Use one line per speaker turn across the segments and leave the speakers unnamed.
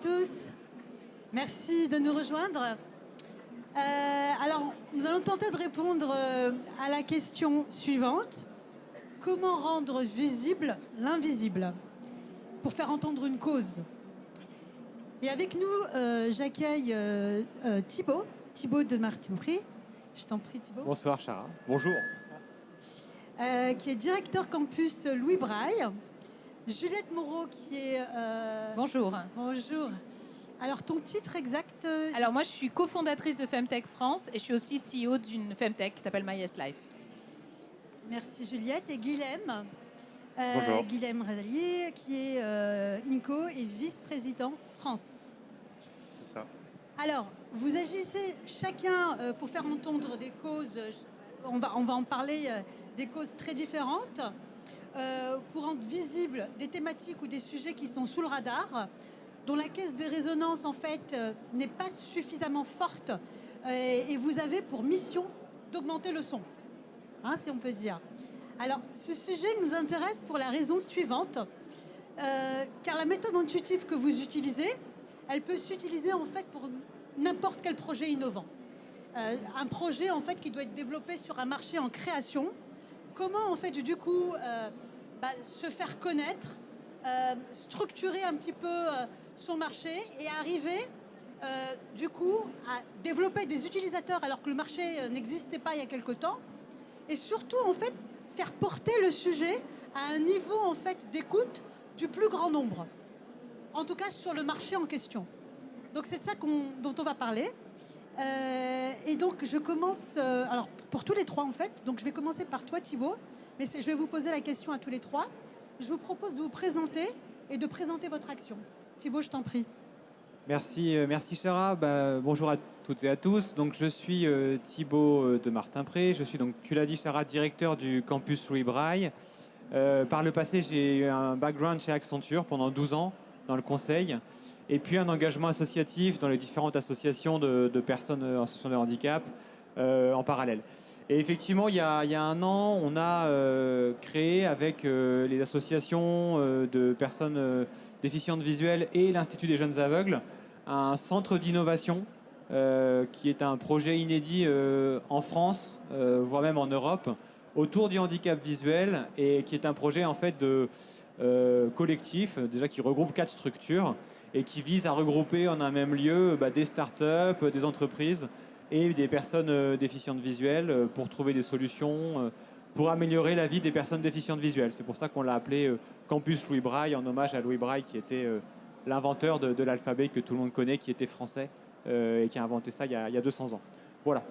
tous. Merci de nous rejoindre. Alors, nous allons tenter de répondre à la question suivante. Comment rendre visible l'invisible pour faire entendre une cause? Et avec nous, j'accueille Thibaut de Martin-Prix. Je t'en prie, Thibaut.
Bonsoir, Chara. Bonjour.
Qui est directeur campus Louis Braille. Juliette Moreau, qui est...
Bonjour.
Bonjour. Alors, ton titre exact
Alors, moi, je suis cofondatrice de Femtech France et je suis aussi CEO d'une Femtech qui s'appelle My Yes Life.
Merci, Juliette. Et Guilhem.
Bonjour.
Guilhem Razalier, qui est INCO et vice-président France.
C'est ça.
Alors, vous agissez chacun pour faire entendre des causes, on va en parler, des causes très différentes, pour rendre visibles des thématiques ou des sujets qui sont sous le radar, dont la caisse de résonance, en fait, n'est pas suffisamment forte, et vous avez pour mission d'augmenter le son, hein, si on peut dire. Alors, ce sujet nous intéresse pour la raison suivante, car la méthode intuitive que vous utilisez, elle peut s'utiliser, en fait, pour n'importe quel projet innovant. Un projet, en fait, qui doit être développé sur un marché en création. Comment, en fait, du coup, se faire connaître, structurer un petit peu son marché et arriver, du coup, à développer des utilisateurs alors que le marché n'existait pas il y a quelque temps. Et surtout, en fait, faire porter le sujet à un niveau, en fait, d'écoute du plus grand nombre. En tout cas, sur le marché en question. Donc, c'est de ça dont on va parler. Et donc, je commence... alors, pour tous les trois, en fait. Donc, je vais commencer par toi, Thibaut. Mais je vais vous poser la question à tous les trois. Je vous propose de vous présenter et de présenter votre action. Thibaut, je t'en prie.
Merci Chara. Bonjour à toutes et à tous. Donc, je suis Thibaut de Martin-Pré. Je suis donc, tu l'as dit, Chara, directeur du campus Louis Braille. Par le passé, j'ai eu un background chez Accenture pendant 12 ans dans le conseil. Et puis un engagement associatif dans les différentes associations de personnes en situation de handicap en parallèle. Et effectivement, il y a un an, on a créé avec les associations de personnes déficientes visuelles et l'Institut des jeunes aveugles un centre d'innovation qui est un projet inédit en France, voire même en Europe, autour du handicap visuel et qui est un projet en fait de collectif, déjà qui regroupe 4 structures et qui vise à regrouper en un même lieu des startups, des entreprises et des personnes déficientes visuelles pour trouver des solutions pour améliorer la vie des personnes déficientes visuelles. C'est pour ça qu'on l'a appelé Campus Louis Braille, en hommage à Louis Braille qui était l'inventeur de l'alphabet que tout le monde connaît, qui était français et qui a inventé ça il y a 200 ans. Voilà.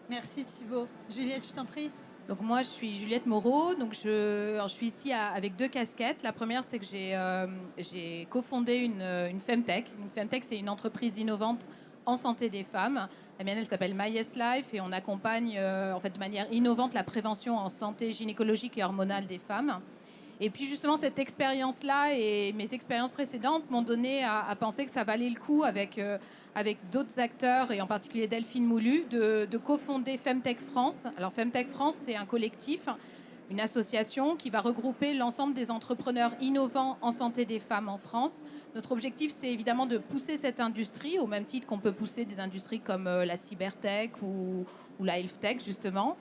Merci Thibaut. Juliette, je t'en prie.
Donc moi, je suis Juliette Moreau. Donc je suis ici avec 2 casquettes. La première, c'est que j'ai cofondé une Femtech. Une Femtech, c'est une entreprise innovante en santé des femmes. La mienne, elle s'appelle My Yes Life et on accompagne en fait de manière innovante la prévention en santé gynécologique et hormonale des femmes. Et puis justement, cette expérience-là et mes expériences précédentes m'ont donné à penser que ça valait le coup avec d'autres acteurs, et en particulier Delphine Moulu, de cofonder Femtech France. Alors Femtech France, c'est un collectif, une association qui va regrouper l'ensemble des entrepreneurs innovants en santé des femmes en France. Notre objectif, c'est évidemment de pousser cette industrie, au même titre qu'on peut pousser des industries comme la cybertech ou la healthtech, justement,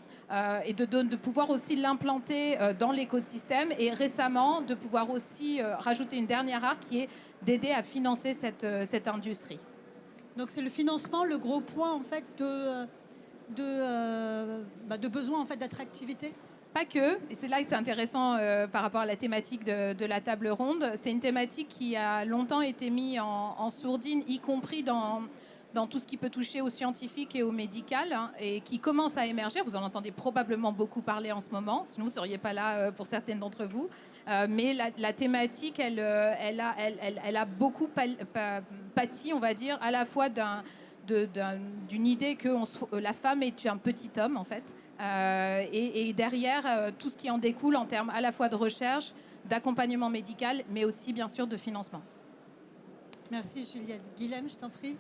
et de pouvoir aussi l'implanter dans l'écosystème, et récemment, de pouvoir aussi rajouter une dernière arc qui est d'aider à financer cette industrie.
Donc, c'est le financement, le gros point, en fait, de besoin, en fait, d'attractivité.
Pas que, et c'est là que c'est intéressant par rapport à la thématique de la table ronde. C'est une thématique qui a longtemps été mise en sourdine, y compris dans tout ce qui peut toucher aux scientifiques et au médical, hein, et qui commence à émerger. Vous en entendez probablement beaucoup parler en ce moment, sinon vous ne seriez pas là pour certaines d'entre vous. Mais la thématique, elle a beaucoup pâti, on va dire, à la fois d'une idée que la femme est un petit homme, en fait. Et derrière, tout ce qui en découle en termes à la fois de recherche, d'accompagnement médical, mais aussi, bien sûr, de financement.
Merci, Juliette. Guilhem, je t'en prie.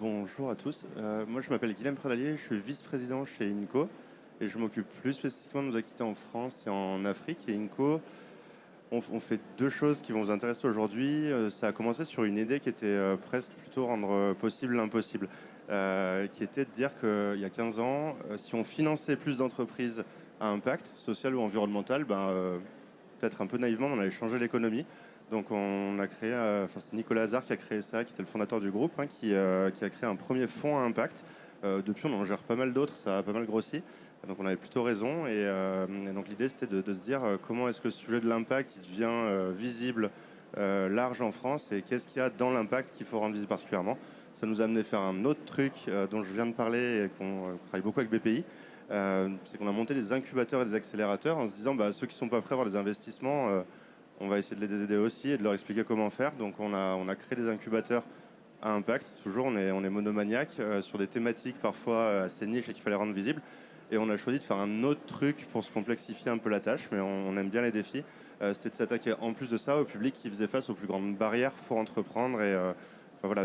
Bonjour à tous. Moi, je m'appelle Guilhem Pradalier, je suis vice-président chez INCO et je m'occupe plus spécifiquement de nos activités en France et en Afrique. Et INCO, on fait deux choses qui vont vous intéresser aujourd'hui. Ça a commencé sur une idée qui était presque plutôt rendre possible l'impossible, qui était de dire qu'il y a 15 ans, si on finançait plus d'entreprises à impact social ou environnemental, peut-être un peu naïvement, on allait changer l'économie. Donc on a créé, c'est Nicolas Hazard qui a créé ça, qui était le fondateur du groupe, hein, qui a créé un premier fonds à impact. Depuis, on en gère pas mal d'autres, ça a pas mal grossi. Donc on avait plutôt raison. Et donc l'idée, c'était de se dire comment est-ce que ce sujet de l'impact il devient visible, large en France, et qu'est-ce qu'il y a dans l'impact qu'il faut rendre visible particulièrement. Ça nous a amené à faire un autre truc dont je viens de parler et qu'on travaille beaucoup avec BPI. C'est qu'on a monté des incubateurs et des accélérateurs en se disant ceux qui ne sont pas prêts à avoir des investissements, on va essayer de les aider aussi et de leur expliquer comment faire. Donc on a créé des incubateurs à impact. Toujours, on est monomaniaque sur des thématiques parfois assez niches et qu'il fallait rendre visibles. Et on a choisi de faire un autre truc pour se complexifier un peu la tâche, mais on aime bien les défis. C'était de s'attaquer en plus de ça au public qui faisait face aux plus grandes barrières pour entreprendre. Et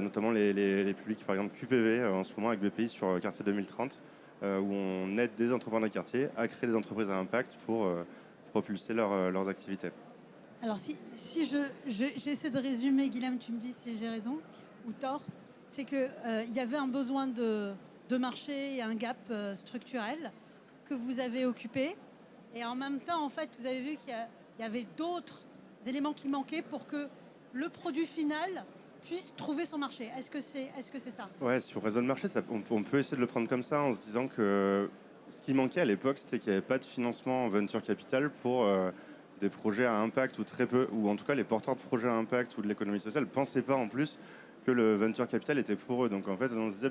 notamment les publics, par exemple QPV en ce moment avec BPI sur Quartier 2030, où on aide des entrepreneurs de quartier à créer des entreprises à impact pour propulser leurs activités.
Alors si j'essaie de résumer, Guilhem, tu me dis si j'ai raison ou tort, c'est qu'il y avait un besoin de marché et un gap structurel que vous avez occupé. Et en même temps, en fait, vous avez vu qu'il y avait d'autres éléments qui manquaient pour que le produit final puisse trouver son marché. Est-ce que c'est ça?
Ouais, sur réseau de marché, on peut essayer de le prendre comme ça en se disant que ce qui manquait à l'époque, c'était qu'il n'y avait pas de financement en venture capital pour des projets à impact ou très peu, ou en tout cas les porteurs de projets à impact ou de l'économie sociale ne pensaient pas en plus que le venture capital était pour eux. Donc en fait, on se disait,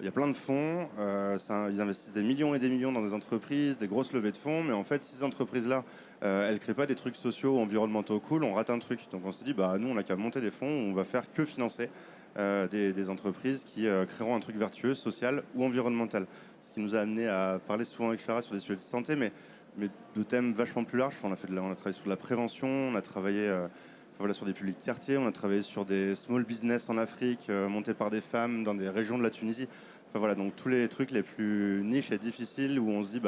il y a plein de fonds, ils investissent des millions et des millions dans des entreprises, des grosses levées de fonds, mais en fait, si ces entreprises-là, elles ne créent pas des trucs sociaux ou environnementaux cool, on rate un truc. Donc on s'est dit, nous, on n'a qu'à monter des fonds où on va faire que financer des entreprises qui créeront un truc vertueux, social ou environnemental. Ce qui nous a amené à parler souvent avec Chara sur des sujets de santé, mais de thèmes vachement plus larges. On a travaillé sur de la prévention, on a travaillé sur des publics quartiers, on a travaillé sur des small business en Afrique, montés par des femmes dans des régions de la Tunisie. Donc tous les trucs les plus niches et difficiles où on se dit,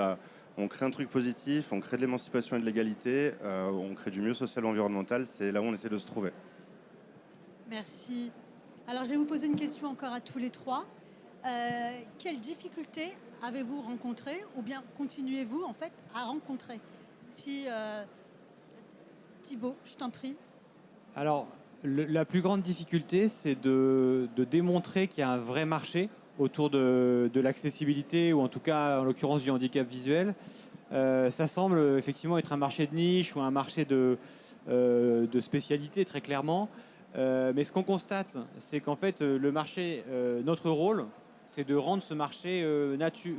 on crée un truc positif, on crée de l'émancipation et de l'égalité, on crée du mieux social et environnemental, c'est là où on essaie de se trouver.
Merci. Alors je vais vous poser une question encore à tous les trois. Quelles difficultés avez-vous rencontrées ou bien continuez-vous en fait à rencontrer? Thibaut, je t'en prie.
Alors, la plus grande difficulté, c'est de démontrer qu'il y a un vrai marché autour de l'accessibilité, ou en tout cas, en l'occurrence, du handicap visuel. Ça semble effectivement être un marché de niche ou un marché de spécialité, très clairement. Mais ce qu'on constate, c'est qu'en fait, le marché, notre rôle, c'est de rendre ce marché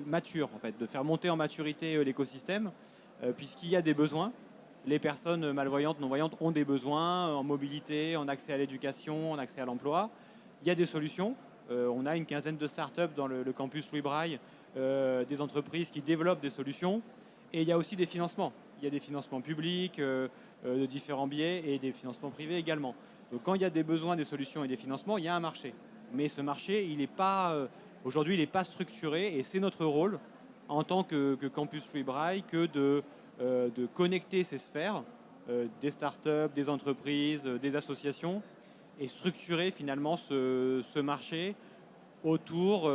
mature, en fait, de faire monter en maturité l'écosystème, puisqu'il y a des besoins. Les personnes malvoyantes, non-voyantes ont des besoins en mobilité, en accès à l'éducation, en accès à l'emploi. Il y a des solutions. On a une quinzaine de startups dans le campus Louis Braille, des entreprises qui développent des solutions. Et il y a aussi des financements. Il y a des financements publics de différents biais et des financements privés également. Donc quand il y a des besoins, des solutions et des financements, il y a un marché. Mais ce marché, aujourd'hui, il n'est pas structuré, et c'est notre rôle en tant que campus Louis Braille que de connecter ces sphères, des startups, des entreprises, des associations, et structurer finalement ce marché autour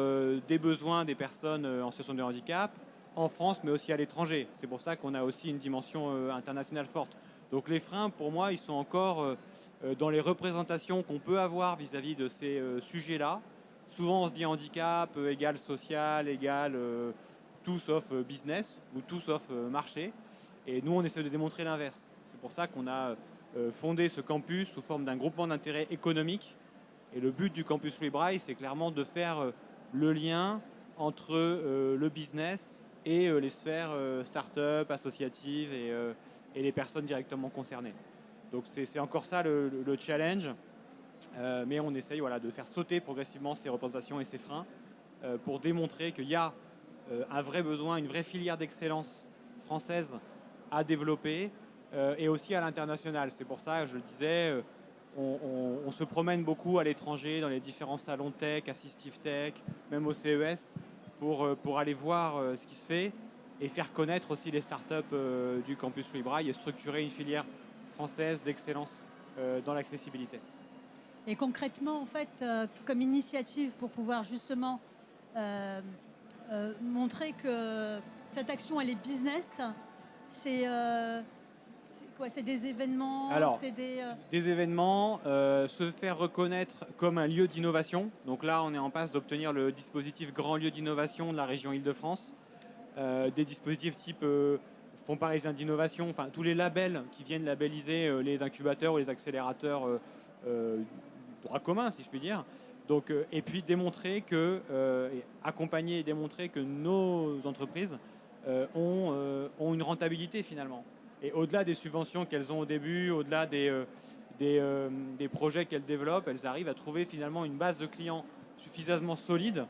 des besoins des personnes en situation de handicap, en France, mais aussi à l'étranger. C'est pour ça qu'on a aussi une dimension internationale forte. Donc les freins, pour moi, ils sont encore dans les représentations qu'on peut avoir vis-à-vis de ces sujets-là. Souvent, on se dit handicap égale social, égale tout sauf business, ou tout sauf marché. Et nous, on essaie de démontrer l'inverse. C'est pour ça qu'on a fondé ce campus sous forme d'un groupement d'intérêt économique. Et le but du campus Louis Braille, c'est clairement de faire le lien entre le business et les sphères start-up, associatives et les personnes directement concernées. Donc c'est encore ça le challenge. Mais on essaye de faire sauter progressivement ces représentations et ces freins pour démontrer qu'il y a un vrai besoin, une vraie filière d'excellence française à développer et aussi à l'international. C'est pour ça, je le disais, on se promène beaucoup à l'étranger dans les différents salons tech, assistive tech, même au CES, pour aller voir ce qui se fait et faire connaître aussi les startups du campus Louis Braille et structurer une filière française d'excellence dans l'accessibilité.
Et concrètement, en fait, comme initiative pour pouvoir justement montrer que cette action, elle est business, c'est quoi? C'est des événements?
Alors,
c'est
des événements, se faire reconnaître comme un lieu d'innovation. Donc là, on est en passe d'obtenir le dispositif Grand Lieu d'innovation de la région Île-de-France. Des dispositifs type Fonds parisien d'innovation, enfin tous les labels qui viennent labelliser les incubateurs ou les accélérateurs droit commun, si je puis dire. Donc, et puis démontrer que, accompagner et démontrer que nos entreprises ont une rentabilité finalement. Et au-delà des subventions qu'elles ont au début, au-delà des projets qu'elles développent, elles arrivent à trouver finalement une base de clients suffisamment solide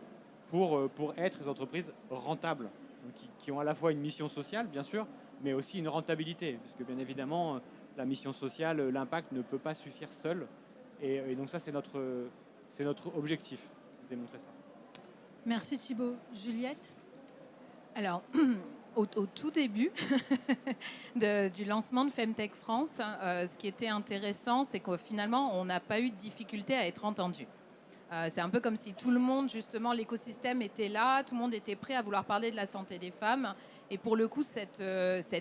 pour être des entreprises rentables, donc qui ont à la fois une mission sociale, bien sûr, mais aussi une rentabilité, puisque bien évidemment, la mission sociale, l'impact ne peut pas suffire seul. Et donc ça, c'est notre objectif, de démontrer ça.
Merci Thibaut. Juliette?
Alors, au tout début du lancement de Femtech France, ce qui était intéressant, c'est que finalement, on n'a pas eu de difficulté à être entendu. C'est un peu comme si tout le monde, justement, l'écosystème était là, tout le monde était prêt à vouloir parler de la santé des femmes. Et pour le coup, cette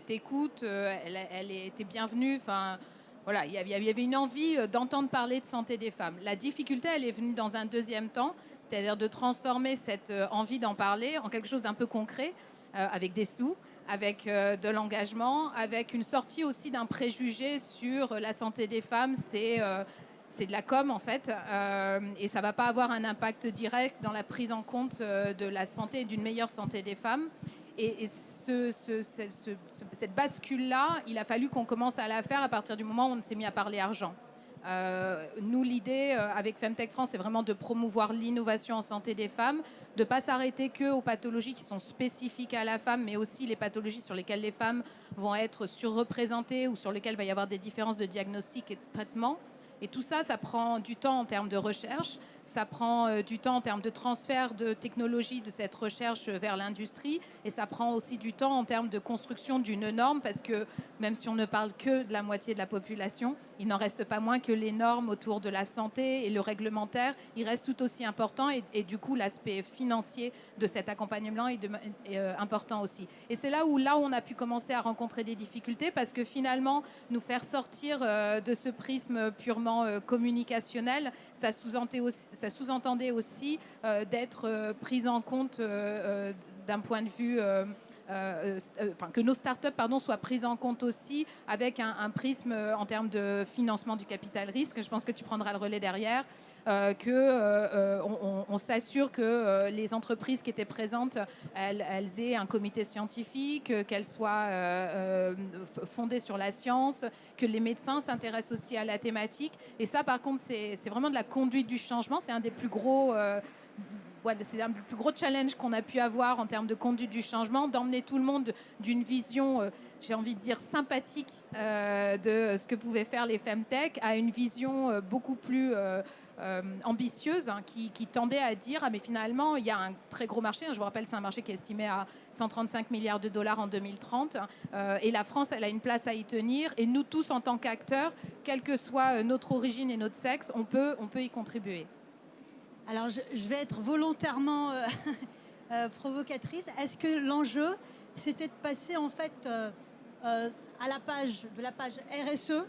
écoute, elle était bienvenue. Enfin, voilà, il y avait une envie d'entendre parler de santé des femmes. La difficulté, elle est venue dans un deuxième temps, c'est-à-dire de transformer cette envie d'en parler en quelque chose d'un peu concret, avec des sous, avec de l'engagement, avec une sortie aussi d'un préjugé sur la santé des femmes. C'est de la com en fait, et ça ne va pas avoir un impact direct dans la prise en compte de la santé et d'une meilleure santé des femmes. Et cette bascule-là, il a fallu qu'on commence à la faire à partir du moment où on s'est mis à parler argent. Nous, l'idée avec Femtech France, c'est vraiment de promouvoir l'innovation en santé des femmes, de ne pas s'arrêter qu'aux pathologies qui sont spécifiques à la femme, mais aussi les pathologies sur lesquelles les femmes vont être surreprésentées ou sur lesquelles il va y avoir des différences de diagnostic et de traitement. Et tout ça, ça prend du temps en termes de recherche, ça prend du temps en termes de transfert de technologie de cette recherche vers l'industrie, et ça prend aussi du temps en termes de construction d'une norme, parce que même si on ne parle que de la moitié de la population, il n'en reste pas moins que les normes autour de la santé et le réglementaire, il reste tout aussi important, et du coup l'aspect financier de cet accompagnement est important aussi. Et c'est là où on a pu commencer à rencontrer des difficultés, parce que finalement, nous faire sortir de ce prisme purement communicationnel, ça sous-entendait aussi d'être prise en compte d'un point de vue... que nos startups soient prises en compte aussi avec un prisme en termes de financement du capital risque. Je pense que tu prendras le relais derrière, on s'assure que les entreprises qui étaient présentes, elles aient un comité scientifique, qu'elles soient fondées sur la science, que les médecins s'intéressent aussi à la thématique. Et ça, par contre, c'est vraiment de la conduite du changement. C'est un des plus gros... c'est un des plus gros challenge qu'on a pu avoir en termes de conduite du changement, d'emmener tout le monde d'une vision, j'ai envie de dire, sympathique de ce que pouvaient faire les Femtech à une vision beaucoup plus ambitieuse, qui tendait à dire mais finalement, il y a un très gros marché. Je vous rappelle, c'est un marché qui est estimé à 135 milliards de dollars en 2030. Et la France, elle a une place à y tenir. Et nous tous, en tant qu'acteurs, quelle que soit notre origine et notre sexe, on peut y contribuer.
Alors, je vais être volontairement provocatrice. Est-ce que l'enjeu, c'était de passer en fait à la page RSE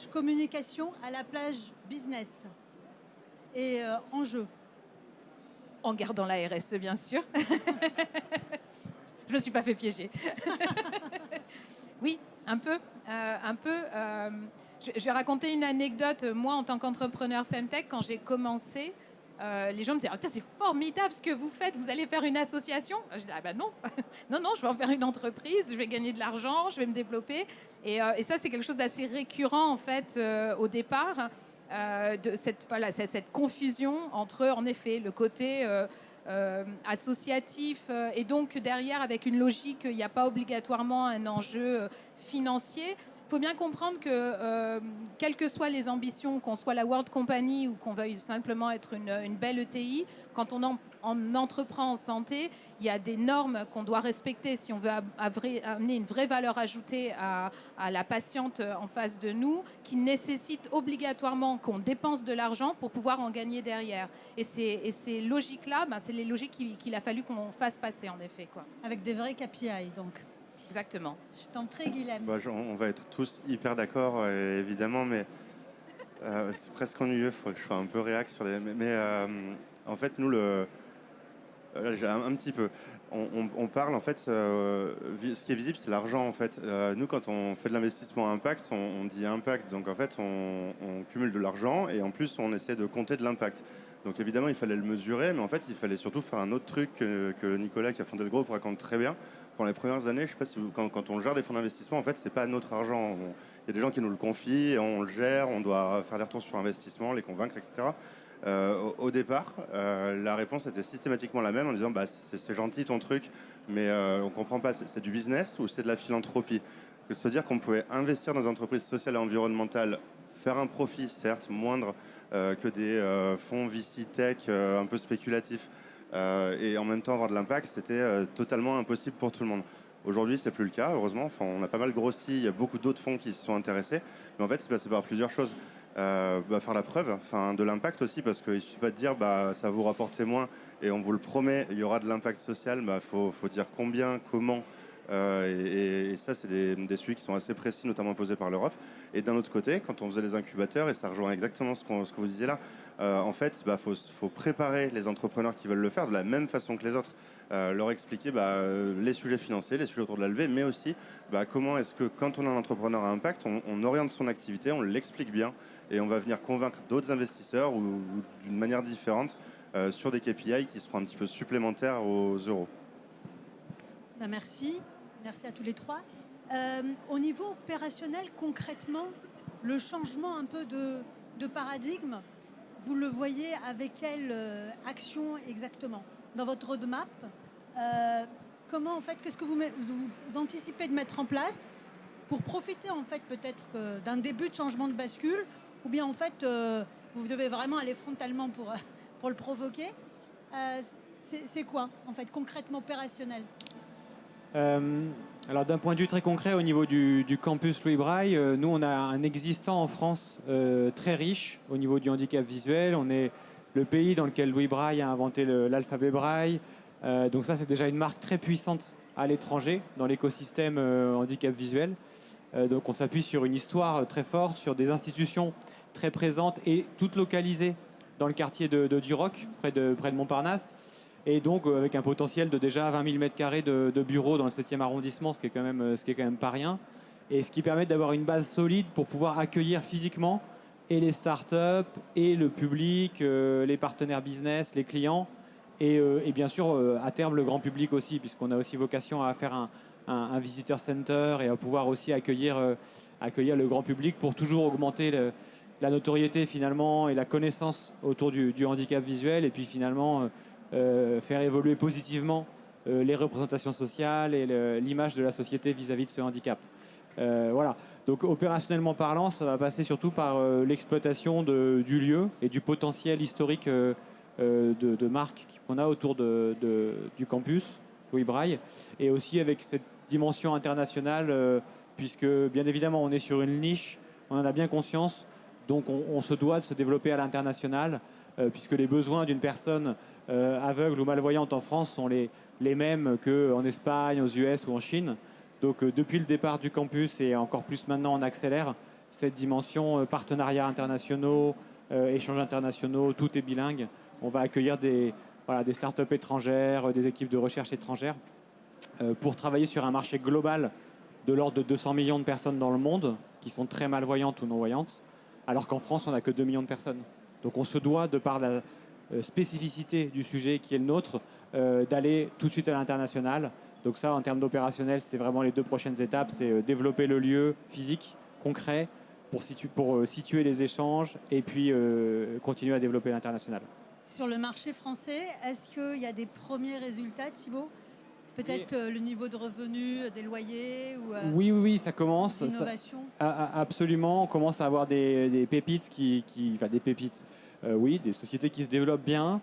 / communication à la page business et enjeu?
En gardant la RSE, bien sûr. Je ne me suis pas fait piéger. Oui, un peu. Je vais raconter une anecdote. Moi, en tant qu'entrepreneur Femtech, quand j'ai commencé, les gens me disaient c'est formidable ce que vous faites, vous allez faire une association. Je dis non, non, je vais en faire une entreprise, je vais gagner de l'argent, je vais me développer. Et ça, c'est quelque chose d'assez récurrent en fait au départ, de cette confusion entre en effet le côté associatif et donc derrière avec une logique, il n'y a pas obligatoirement un enjeu financier. faut bien comprendre que, quelles que soient les ambitions, qu'on soit la World Company ou qu'on veuille simplement être une belle ETI, quand on entreprend en santé, il y a des normes qu'on doit respecter si on veut amener une vraie valeur ajoutée à la patiente en face de nous, qui nécessite obligatoirement qu'on dépense de l'argent pour pouvoir en gagner derrière. Et ces logiques-là, c'est les logiques qu'il a fallu qu'on fasse passer, en effet, quoi.
Avec des vrais KPI, donc.
Exactement.
Je t'en prie, Guilhem.
On va être tous hyper d'accord, évidemment, mais c'est presque ennuyeux. Il faut que je sois un peu réac sur les. En fait, nous, j'ai un petit peu. On parle, en fait, ce qui est visible, c'est l'argent, en fait. Nous, quand on fait de l'investissement impact, on dit impact. Donc, en fait, on cumule de l'argent et en plus, on essaie de compter de l'impact. Donc, évidemment, il fallait le mesurer, mais en fait, il fallait surtout faire un autre truc que Nicolas, qui a fondé le groupe, raconte très bien. Pendant les premières années, je ne sais pas si quand on gère des fonds d'investissement, en fait, c'est pas notre argent. Il y a des gens qui nous le confient, on le gère, on doit faire des retours sur investissement, les convaincre, etc. Au départ, la réponse était systématiquement la même en disant c'est gentil ton truc, mais on comprend pas, c'est du business ou c'est de la philanthropie. De se dire qu'on pouvait investir dans des entreprises sociales et environnementales, faire un profit certes moindre que des fonds VC tech un peu spéculatifs, et en même temps avoir de l'impact, c'était totalement impossible pour tout le monde. Aujourd'hui, c'est plus le cas, heureusement. Enfin, on a pas mal grossi, il y a beaucoup d'autres fonds qui s'y sont intéressés, mais en fait, c'est passé par plusieurs choses. Faire la preuve, de l'impact aussi, parce qu'il ne suffit pas de dire ça vous rapporte moins et on vous le promet, il y aura de l'impact social. Faut dire combien, comment, et ça, c'est des sujets qui sont assez précis, notamment posés par l'Europe. Et d'un autre côté, quand on faisait les incubateurs, et ça rejoint exactement ce que vous disiez là, en fait, faut préparer les entrepreneurs qui veulent le faire de la même façon que les autres. Leur expliquer les sujets financiers, les sujets autour de la levée, mais aussi comment est-ce que quand on est un entrepreneur à impact, on oriente son activité, on l'explique bien et on va venir convaincre d'autres investisseurs ou d'une manière différente sur des KPI qui seront un petit peu supplémentaires aux euros.
Merci à tous les trois. Au niveau opérationnel, concrètement, le changement un peu de paradigme, vous le voyez avec quelle action exactement dans votre roadmap? Comment, en fait, qu'est-ce que vous anticipez de mettre en place pour profiter, en fait, peut-être d'un début de changement de bascule, ou bien, en fait, vous devez vraiment aller frontalement pour le provoquer? C'est quoi, en fait, concrètement opérationnel?
Alors d'un point de vue très concret, au niveau du campus Louis Braille, nous on a un existant en France très riche au niveau du handicap visuel. On est le pays dans lequel Louis Braille a inventé l'alphabet Braille. Donc ça, c'est déjà une marque très puissante à l'étranger dans l'écosystème handicap visuel. Donc on s'appuie sur une histoire très forte, sur des institutions très présentes et toutes localisées dans le quartier de Duroc, près de Montparnasse. Et donc avec un potentiel de déjà 20 000 m² de bureaux dans le 7e arrondissement, ce qui est quand même pas rien. Et ce qui permet d'avoir une base solide pour pouvoir accueillir physiquement et les startups, et le public, les partenaires business, les clients, et bien sûr à terme le grand public aussi, puisqu'on a aussi vocation à faire un visitor center et à pouvoir aussi accueillir le grand public pour toujours augmenter la notoriété finalement et la connaissance autour du handicap visuel, et puis finalement faire évoluer positivement les représentations sociales et l'image de la société vis-à-vis de ce handicap. Voilà. Donc opérationnellement parlant, ça va passer surtout par l'exploitation du lieu et du potentiel historique de marque qu'on a autour du campus Louis Braille, et aussi avec cette dimension internationale, puisque bien évidemment on est sur une niche, on en a bien conscience, donc on se doit de se développer à l'international, puisque les besoins d'une personne aveugle ou malvoyante en France sont les mêmes qu'en Espagne, aux US ou en Chine. Donc depuis le départ du campus, et encore plus maintenant on accélère cette dimension partenariats internationaux, échanges internationaux, tout est bilingue. On va accueillir des startups étrangères, des équipes de recherche étrangères pour travailler sur un marché global de l'ordre de 200 millions de personnes dans le monde qui sont très malvoyantes ou non-voyantes, alors qu'en France on n'a que 2 millions de personnes. Donc on se doit, de par la spécificité du sujet qui est le nôtre, d'aller tout de suite à l'international. Donc ça, en termes d'opérationnel, c'est vraiment les 2 prochaines étapes, c'est développer le lieu physique, concret, pour situer les échanges, et puis continuer à développer l'international.
Sur le marché français, est-ce qu'il y a des premiers résultats, Thibaut? peut-être le niveau de revenu des loyers ou
Oui, ça commence.
d'innovation.
Absolument, on commence à avoir des pépites enfin des pépites. Oui, des sociétés qui se développent bien,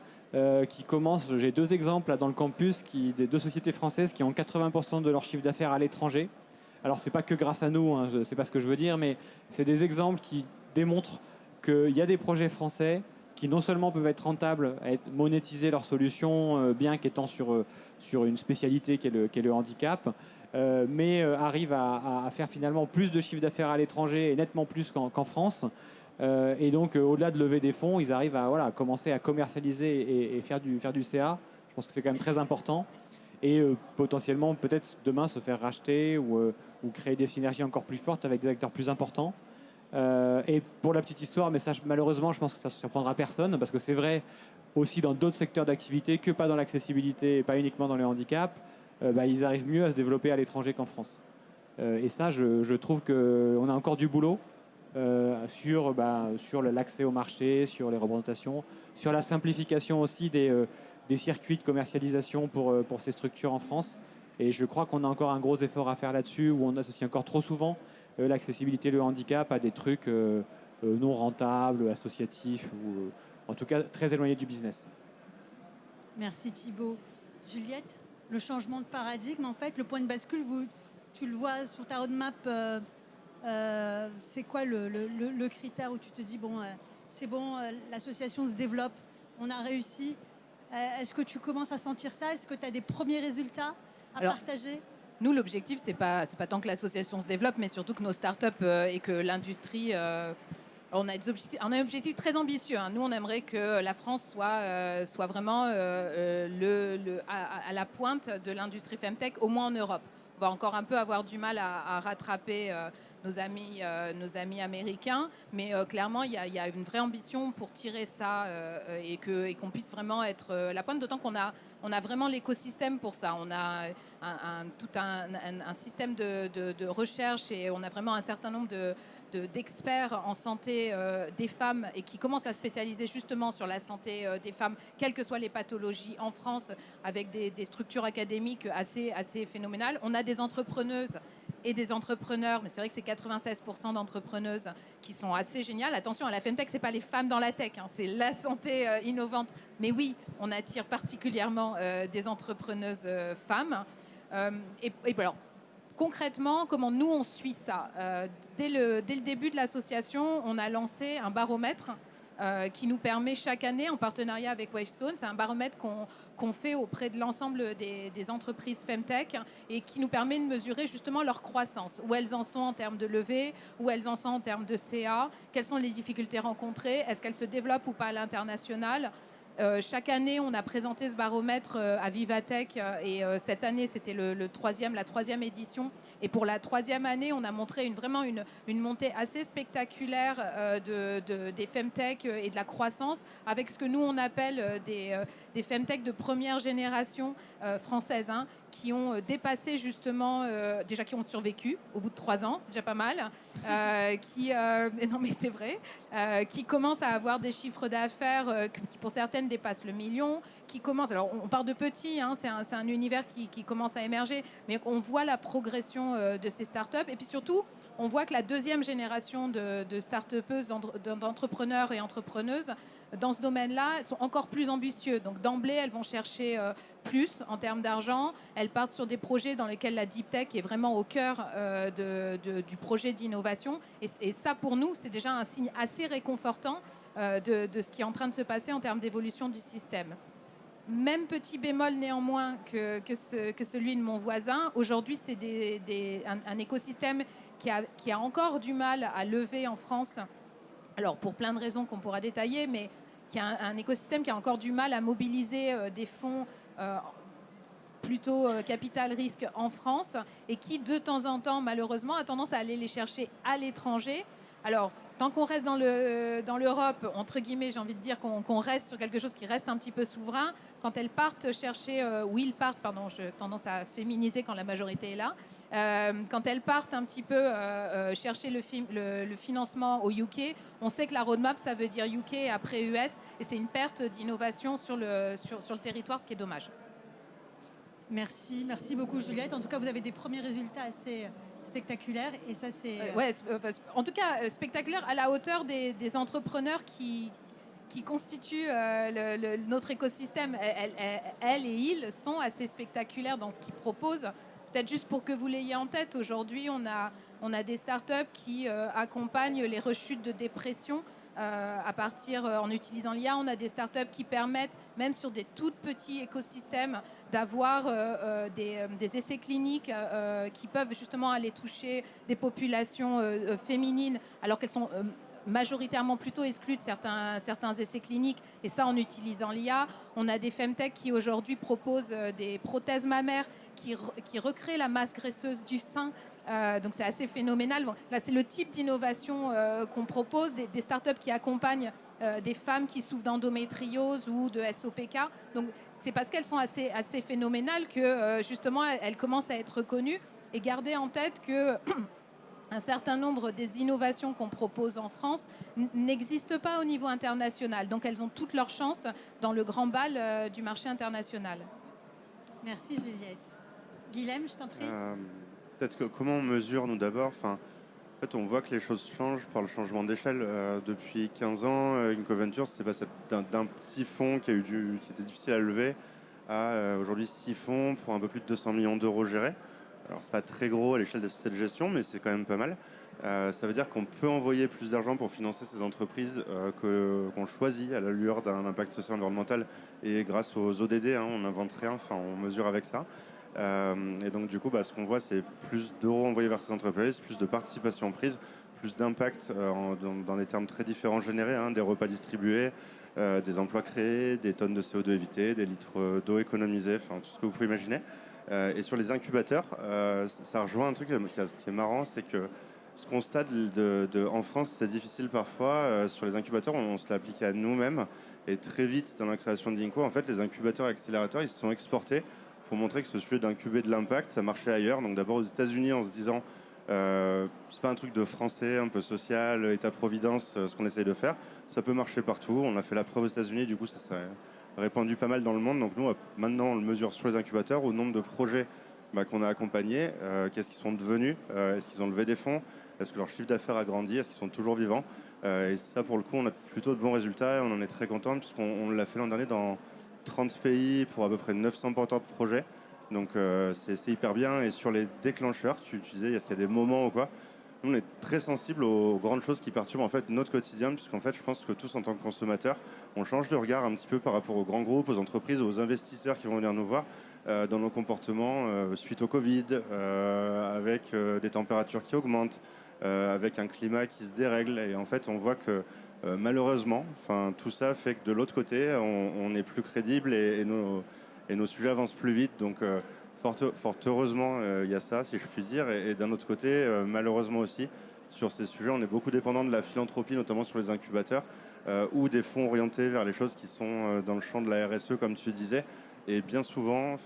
qui commencent. J'ai 2 exemples là, dans le campus, des 2 sociétés françaises qui ont 80% de leur chiffre d'affaires à l'étranger. Alors c'est pas que grâce à nous, hein, c'est pas ce que je veux dire, mais c'est des exemples qui démontrent qu'il y a des projets français qui non seulement peuvent être rentables, monétiser leurs solutions, bien qu'étant sur une spécialité qui est le handicap, mais arrivent à faire finalement plus de chiffre d'affaires à l'étranger et nettement plus qu'en France. Et donc, au-delà de lever des fonds, ils arrivent à commencer à commercialiser et faire du CA. Je pense que c'est quand même très important. Et potentiellement, peut-être demain, se faire racheter ou créer des synergies encore plus fortes avec des acteurs plus importants. Et pour la petite histoire, mais ça, malheureusement, je pense que ça ne surprendra personne, parce que c'est vrai aussi dans d'autres secteurs d'activité que pas dans l'accessibilité et pas uniquement dans le handicap, ils arrivent mieux à se développer à l'étranger qu'en France. Et ça, je trouve qu'on a encore du boulot sur l'accès au marché, sur les représentations, sur la simplification aussi des circuits de commercialisation pour ces structures en France. Et je crois qu'on a encore un gros effort à faire là-dessus, où on associe encore trop souvent l'accessibilité, le handicap à des trucs non rentables, associatifs, ou en tout cas très éloignés du business.
Merci Thibaut. Juliette, le changement de paradigme, en fait, le point de bascule, tu le vois sur ta roadmap, c'est quoi le critère où tu te dis, c'est bon, l'association se développe, on a réussi. Est-ce que tu commences à sentir ça? Est-ce que tu as des premiers résultats à partager?
Nous, l'objectif, c'est pas tant que l'association se développe, mais surtout que nos startups et que l'industrie... on a un objectif très ambitieux. Hein. Nous, on aimerait que la France soit vraiment à la pointe de l'industrie Femtech, au moins en Europe. On va encore un peu avoir du mal à rattraper nos amis américains, mais clairement, il y a une vraie ambition pour tirer ça et qu'on puisse vraiment être la pointe, d'autant qu'on a vraiment l'écosystème pour ça. On a tout un système de recherche et on a vraiment un certain nombre d'experts en santé des femmes et qui commencent à spécialiser justement sur la santé des femmes, quelles que soient les pathologies en France, avec des structures académiques assez phénoménales. On a des entrepreneuses et des entrepreneurs, mais c'est vrai que c'est 96% d'entrepreneuses qui sont assez géniales. Attention, à la Femtech, c'est pas les femmes dans la tech, hein, c'est la santé innovante. Mais oui, on attire particulièrement des entrepreneuses femmes. Et alors, concrètement, comment nous on suit ça? Dès le début de l'association, on a lancé un baromètre qui nous permet chaque année, en partenariat avec Wavestone, c'est un baromètre qu'on fait auprès de l'ensemble des entreprises Femtech et qui nous permet de mesurer justement leur croissance, où elles en sont en termes de levée, où elles en sont en termes de CA, quelles sont les difficultés rencontrées, est-ce qu'elles se développent ou pas à l'international. Chaque année, on a présenté ce baromètre à Vivatech et cette année, c'était la troisième édition. Et pour la 3e année, on a montré vraiment une montée assez spectaculaire des Femtech et de la croissance avec ce que nous, on appelle des Femtech de première génération françaises, hein, qui ont dépassé justement, déjà qui ont survécu au bout de 3 ans, c'est déjà pas mal, non mais c'est vrai, qui commencent à avoir des chiffres d'affaires qui pour certaines dépassent le million, qui commencent, alors on part de petits, hein, c'est un univers qui commence à émerger, mais on voit la progression de ces startups et puis surtout, on voit que la 2e génération de start-upeuses, d'entrepreneurs et entrepreneuses dans ce domaine-là sont encore plus ambitieux. Donc d'emblée, elles vont chercher plus en termes d'argent. Elles partent sur des projets dans lesquels la deep tech est vraiment au cœur du projet d'innovation. Et ça, pour nous, c'est déjà un signe assez réconfortant de ce qui est en train de se passer en termes d'évolution du système. Même petit bémol néanmoins que celui de mon voisin, aujourd'hui, c'est un écosystème qui a encore du mal à lever en France. Alors, pour plein de raisons qu'on pourra détailler, mais qui a un écosystème qui a encore du mal à mobiliser des fonds plutôt capital-risque en France et qui, de temps en temps, malheureusement, a tendance à aller les chercher à l'étranger. Alors, tant qu'on reste dans l'Europe, entre guillemets, j'ai envie de dire qu'on reste sur quelque chose qui reste un petit peu souverain. Quand elles partent chercher, ils partent, pardon, j'ai tendance à féminiser quand la majorité est là. Quand elles partent un petit peu chercher le financement au UK, on sait que la roadmap, ça veut dire UK après US, et c'est une perte d'innovation sur le territoire, ce qui est dommage.
Merci beaucoup Juliette. En tout cas, vous avez des premiers résultats assez spectaculaires et ça c'est...
En tout cas, spectaculaire à la hauteur des entrepreneurs qui constituent notre écosystème. Elles et ils sont assez spectaculaires dans ce qu'ils proposent. Peut-être juste pour que vous l'ayez en tête, aujourd'hui, on a des startups qui accompagnent les rechutes de dépression en utilisant l'IA. On a des startups qui permettent, même sur des tout petits écosystèmes, d'avoir des essais cliniques qui peuvent justement aller toucher des populations féminines, alors qu'elles sont majoritairement plutôt exclues de certains essais cliniques, et ça en utilisant l'IA. On a des femtech qui aujourd'hui proposent des prothèses mammaires qui recréent la masse graisseuse du sein. Donc c'est assez phénoménal. Bon, là, c'est le type d'innovation qu'on propose, des startups qui accompagnent des femmes qui souffrent d'endométriose ou de SOPK. Donc c'est parce qu'elles sont assez phénoménales que justement elles commencent à être reconnues. Et gardez en tête que un certain nombre des innovations qu'on propose en France n'existent pas au niveau international. Donc elles ont toutes leurs chances dans le grand bal du marché international.
Merci Juliette. Guilhem, je t'en prie.
Peut-être que comment on mesure, nous d'abord, en fait, on voit que les choses changent par le changement d'échelle. Depuis 15 ans, Incoventure, c'est passé d'un petit fonds qui était difficile à lever à aujourd'hui 6 fonds pour un peu plus de 200 millions d'euros gérés. Alors, c'est pas très gros à l'échelle des sociétés de gestion, mais c'est quand même pas mal. Ça veut dire qu'on peut envoyer plus d'argent pour financer ces entreprises qu'on choisit à la lueur d'un impact social environnemental et grâce aux ODD, on n'invente rien, on mesure avec ça. Et donc du coup, ce qu'on voit, c'est plus d'euros envoyés vers ces entreprises, plus de participation prise, plus d'impact dans des termes très différents générés, des repas distribués, des emplois créés, des tonnes de CO2 évitées, des litres d'eau économisés, tout ce que vous pouvez imaginer. Et sur les incubateurs, ça rejoint un truc qui est marrant, c'est que ce constat en France, c'est difficile parfois. Sur les incubateurs, on se l'a appliqué à nous-mêmes. Et très vite, dans la création d'Inco, en fait, les incubateurs et accélérateurs, ils se sont exportés pour montrer que ce sujet d'incuber de l'impact, ça marchait ailleurs. Donc d'abord aux États-Unis, en se disant, c'est pas un truc de français, un peu social, État-providence, ce qu'on essaye de faire. Ça peut marcher partout. On a fait la preuve aux États-Unis, du coup, ça s'est répandu pas mal dans le monde. Donc nous, maintenant, on le mesure sur les incubateurs, au nombre de projets qu'on a accompagnés. Qu'est-ce qu'ils sont devenus? Est-ce qu'ils ont levé des fonds? Est-ce que leur chiffre d'affaires a grandi? Est-ce qu'ils sont toujours vivants? Et ça, pour le coup, on a plutôt de bons résultats et on en est très content puisqu'on l'a fait l'an dernier dans 30 pays pour à peu près 900 porteurs de projets. Donc c'est hyper bien. Et sur les déclencheurs, tu disais, est-ce qu'il y a des moments ou quoi? Nous, on est très sensible aux grandes choses qui perturbent en fait notre quotidien, puisqu'en fait, je pense que tous, en tant que consommateurs, on change de regard un petit peu par rapport aux grands groupes, aux entreprises, aux investisseurs qui vont venir nous voir dans nos comportements suite au Covid, avec des températures qui augmentent, avec un climat qui se dérègle. Et en fait, on voit que malheureusement, tout ça fait que de l'autre côté, on est plus crédible et nos sujets avancent plus vite. Donc, fort heureusement, il y a ça, si je puis dire. Et d'un autre côté, malheureusement aussi, sur ces sujets, on est beaucoup dépendant de la philanthropie, notamment sur les incubateurs, ou des fonds orientés vers les choses qui sont dans le champ de la RSE, comme tu disais. Et bien souvent,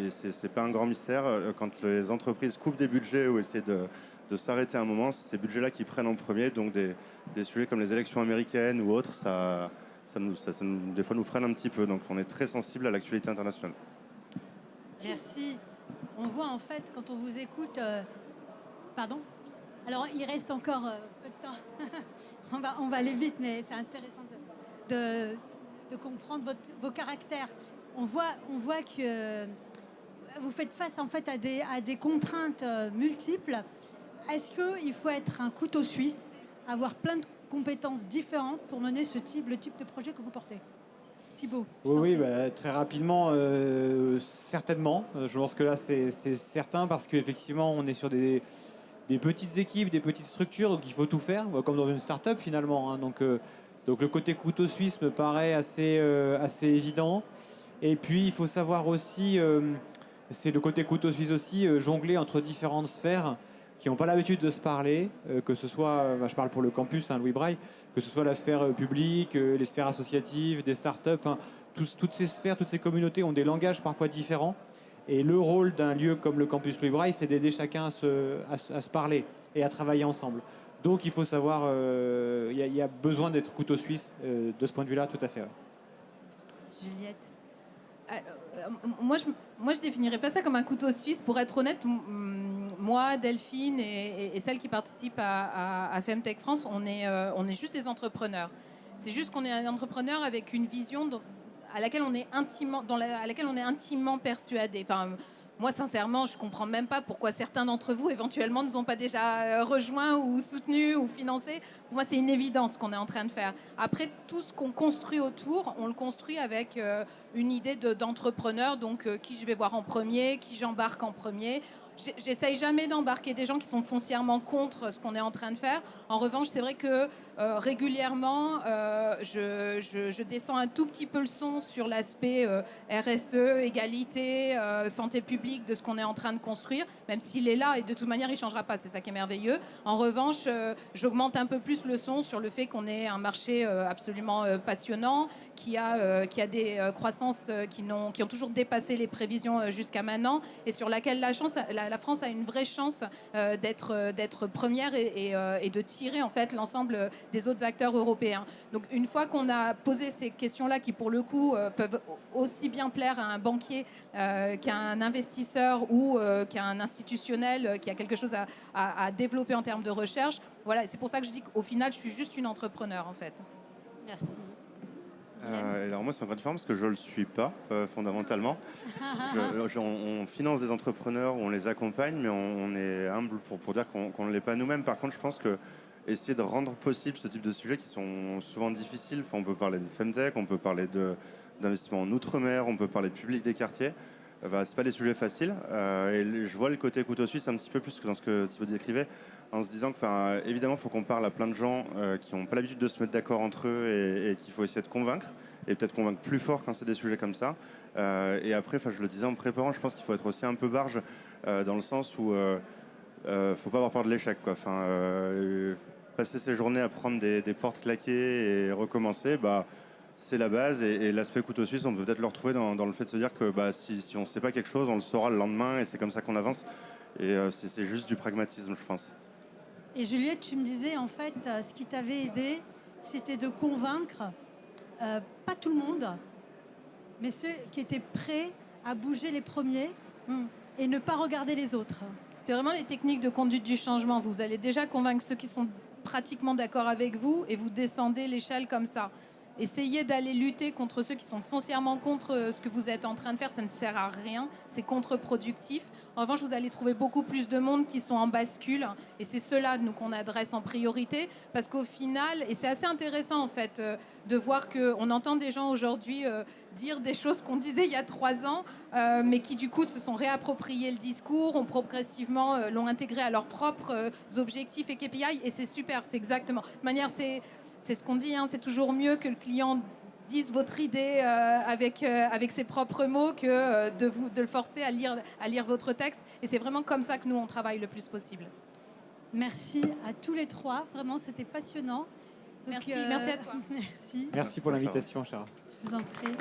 c'est pas un grand mystère, quand les entreprises coupent des budgets ou essaient de s'arrêter un moment, c'est ces budgets-là qui prennent en premier. Donc des sujets comme les élections américaines ou autres, ça des fois nous freine un petit peu. Donc on est très sensible à l'actualité internationale.
Merci. On voit en fait, quand on vous écoute... Pardon? Alors, il reste encore peu de temps. on va aller vite, mais c'est intéressant de comprendre vos caractères. On voit que vous faites face en fait à des contraintes multiples. Est-ce qu'il faut être un couteau suisse, avoir plein de compétences différentes pour mener le type de projet que vous portez? Thibaut.
Oui, très rapidement, certainement. Je pense que là, c'est certain parce qu'effectivement, on est sur des petites équipes, des petites structures, donc il faut tout faire, comme dans une start-up finalement. Donc le côté couteau suisse me paraît assez évident. Et puis, il faut savoir aussi, c'est le côté couteau suisse aussi, jongler entre différentes sphères qui n'ont pas l'habitude de se parler, que ce soit, je parle pour le campus, Louis Braille, que ce soit la sphère publique, les sphères associatives, des startups, toutes ces sphères, toutes ces communautés ont des langages parfois différents. Et le rôle d'un lieu comme le campus Louis Braille, c'est d'aider chacun à se parler et à travailler ensemble. Donc il faut savoir, il y a besoin d'être couteau suisse de ce point de vue-là, tout à fait. Ouais.
Juliette.
Moi, je définirais pas ça comme un couteau suisse. Pour être honnête, moi, Delphine et celles qui participent à Femtech France, on est juste des entrepreneurs. C'est juste qu'on est un entrepreneur avec une vision à laquelle on est intimement persuadé. Enfin, moi, sincèrement, je ne comprends même pas pourquoi certains d'entre vous, éventuellement, ne nous ont pas déjà rejoints ou soutenus ou financés. Pour moi, c'est une évidence qu'on est en train de faire. Après, tout ce qu'on construit autour, on le construit avec une idée d'entrepreneur. Donc, qui je vais voir en premier, qui j'embarque en premier. J'essaye jamais d'embarquer des gens qui sont foncièrement contre ce qu'on est en train de faire. En revanche, c'est vrai que régulièrement, je descends un tout petit peu le son sur l'aspect RSE, égalité, santé publique de ce qu'on est en train de construire, même s'il est là et de toute manière, il ne changera pas. C'est ça qui est merveilleux. En revanche, j'augmente un peu plus le son sur le fait qu'on ait un marché absolument passionnant, qui a des croissances qui ont toujours dépassé les prévisions jusqu'à maintenant et sur laquelle la France a une vraie chance d'être première et de tirer en fait l'ensemble des autres acteurs européens. Donc une fois qu'on a posé ces questions-là qui pour le coup peuvent aussi bien plaire à un banquier qu'à un investisseur ou qu'à un institutionnel qui a quelque chose à développer en termes de recherche, voilà, c'est pour ça que je dis qu'au final je suis juste une entrepreneur en fait.
Merci.
Alors moi c'est encore différent parce que je ne le suis pas fondamentalement. On finance des entrepreneurs, on les accompagne, mais on est humble pour dire qu'on ne l'est pas nous-mêmes. Par contre, je pense que essayer de rendre possible ce type de sujets qui sont souvent difficiles, enfin, on peut parler de Femtech, on peut parler d'investissement en outre-mer, on peut parler de public des quartiers, c'est pas des sujets faciles. Et je vois le côté couteau suisse un petit peu plus que dans ce que Thibaut décrivait, en se disant que, évidemment, il faut qu'on parle à plein de gens qui n'ont pas l'habitude de se mettre d'accord entre eux et qu'il faut essayer de convaincre, et peut-être convaincre plus fort quand c'est des sujets comme ça. Et après, je le disais en me préparant, je pense qu'il faut être aussi un peu barge dans le sens où faut pas avoir peur de l'échec, quoi. Passer ses journées à prendre des portes claquées et recommencer, c'est la base. Et l'aspect couteau suisse, on peut peut-être le retrouver dans le fait de se dire que si on ne sait pas quelque chose, on le saura le lendemain et c'est comme ça qu'on avance. Et c'est juste du pragmatisme, je pense.
Et Juliette, tu me disais, en fait, ce qui t'avait aidé, c'était de convaincre, pas tout le monde, mais ceux qui étaient prêts à bouger les premiers et ne pas regarder les autres.
C'est vraiment les techniques de conduite du changement. Vous allez déjà convaincre ceux qui sont pratiquement d'accord avec vous et vous descendez l'échelle comme ça. Essayez d'aller lutter contre ceux qui sont foncièrement contre ce que vous êtes en train de faire. Ça ne sert à rien, c'est contre-productif. En revanche, vous allez trouver beaucoup plus de monde qui sont en bascule. Et c'est ceux-là, nous, qu'on adresse en priorité. Parce qu'au final, et c'est assez intéressant, en fait, de voir qu'on entend des gens aujourd'hui dire des choses qu'on disait il y a 3 ans, mais qui, du coup, se sont réappropriés le discours, ont progressivement l'ont intégré à leurs propres objectifs et KPI. Et c'est super, c'est exactement. De manière, c'est ce qu'on dit, hein, c'est toujours mieux que le client dise votre idée avec ses propres mots que de le forcer à lire votre texte. Et c'est vraiment comme ça que nous, on travaille le plus possible.
Merci à tous les 3. Vraiment, c'était passionnant. Donc,
merci à toi.
Merci.
Merci pour l'invitation, Chara.
Je vous en prie.